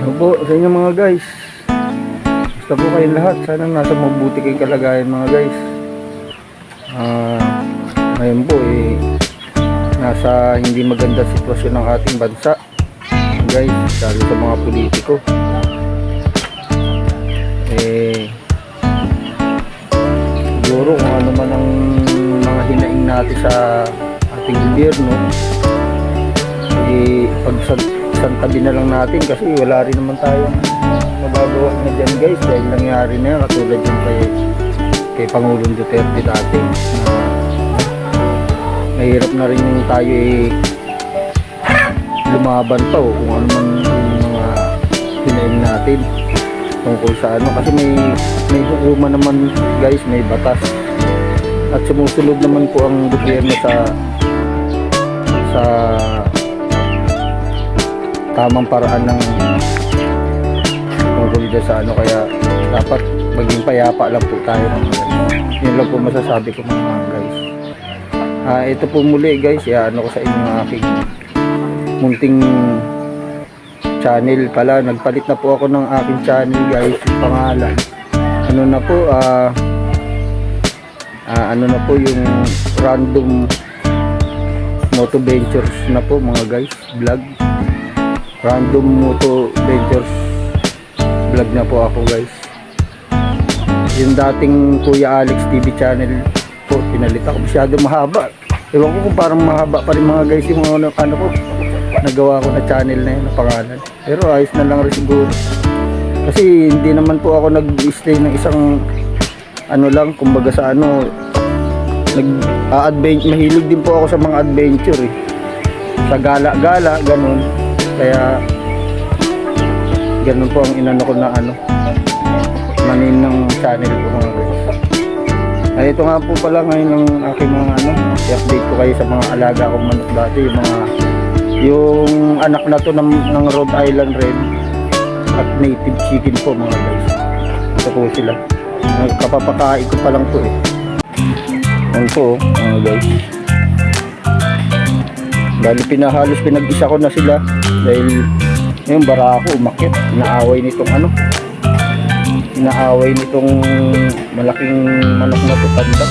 Ano po sa inyo mga guys? Basta po kayong lahat. Sana nasa mabuti kayong kalagayan mga guys. Ngayon po nasa hindi maganda sitwasyon ng ating bansa guys, lalo sa mga politiko. Siguro kung ano man ang mga hinaing natin sa ating gobyerno, pagsantabi na lang natin kasi wala rin naman tayong magagawa na dyan guys, dahil nangyari na yan katulad yung kay Pangulong Duterte dati na mahirap na rin yung tayo lumaban pa kung ano man yung mga hinaing natin tungkol sa ano, kasi may hukuman naman guys, may batas at sumusunod naman po ang gobyerno sa tamang paraan ng tungkol dyan sa ano, kaya dapat maging payapa lang po tayo mga guys. Yun lang po masasabi ko mga guys. Ito po muli guys, ano ko sa inyo ang aking munting channel pala. Nagpalit na po ako ng aking channel guys, pangalan ano na po, ano na po, yung Random Moto Ventures na po mga guys, vlog. Random Moto Ventures vlog na po ako guys. Yung dating Kuya Alex TV channel po, pinalit ako, masyado mahaba. Ewan ko kung parang mahaba pa rin mga guys yung ano ko, nagawa ko na channel na yun na pangalan. Pero ayos na lang rin siguro, kasi hindi naman po ako nag-stay ng isang ano lang, kumbaga sa ano, mahilig din po ako sa mga adventure sa gala-gala ganun, kaya ganun po ang inano ko na ano, manin ng channel ko mga guys. Ito nga po pala ngayon ang aking mga ano, i-update ko kayo sa mga alaga kong manok dati, yung anak na to ng Rhode Island Red at native chicken po mga guys. Ito po sila, kapapakain ko pa lang po ano po mga guys. Dahil pinag-isa ko na sila dahil yung barako umakyat, inaaway nitong malaking manok na to, tanda.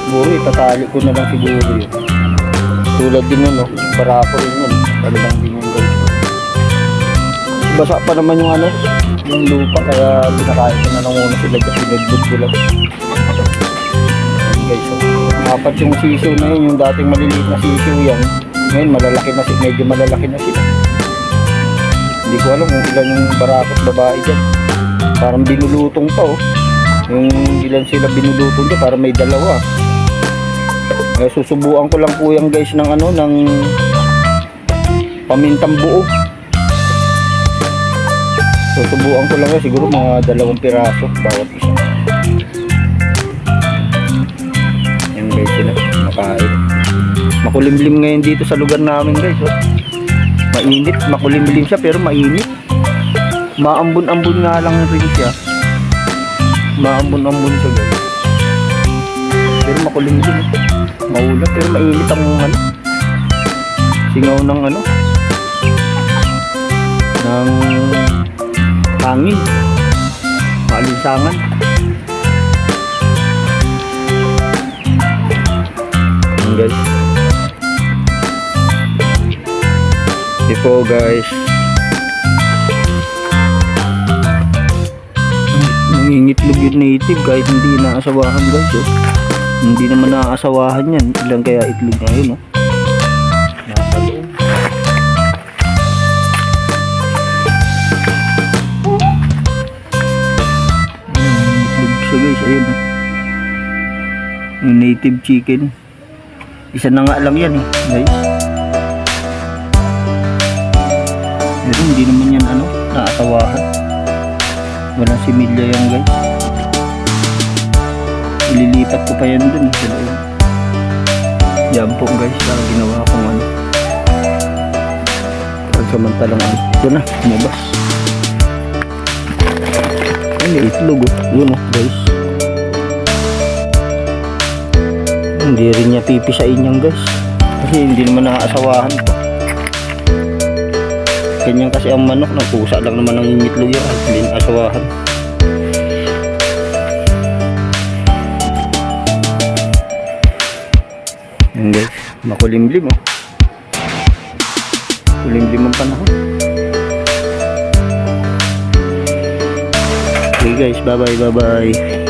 Siguro itatali ko na lang siguro yun. Tulad din yun, barako rin yun, talagang din yun guys. Basa pa naman yung ano, yung lupa, kaya binakain ko na lang muna sila kasi nagbud ko lang guys. Apat yung sisiw na yun, yung dating maliliit na sisiw yan, ngayon medyo malalaki na sila. Hindi ko alam kung ilan yung barakot babae dyan, parang binulutong pa yung ilan sila binulutong dyan, parang may dalawa. Susubuan ko lang po yan guys ng ano, ng pamintang buo. Susubuan ko lang yan, siguro mga 2 piraso bawat isa. Yan guys sila, makain. Makulimlim ngayon dito sa lugar namin guys. Mainit, makulimlim siya pero mainit. Maambon-ambon nga lang rin siya. Maambon-ambon siya guys. Pero makulimlim. Maulap pero mainit ang ano, singaw ng ano, ng hangin, maalinsangan. Ayan guys, ito guys, nangingitlog yung native kahit hindi naasawahan guys. Hindi naman naaasawahan yan. Ilan kaya itlog ngayon nasa loob. Itlog siya guys, ayun yung native chicken. Isa na nga lang yan guys. Pero hindi naman yan ano, naasawahan. Walang similya yan guys. Ililipat ko pa yan dun sa loob. Yan po guys, ginawa kong ano, pagsamantalang ano, ito na, lumabas. Ay, itlog yun guys. Hindi rin niya pipisain yan guys, kasi hindi naman nakaasawahan to. Ganyan kasi ang manok, pusa lang naman ang itlog yan, hindi na asawahan. Yan guys, makulimlim oh. Kulimlim ang panahon. Okay guys, bye bye.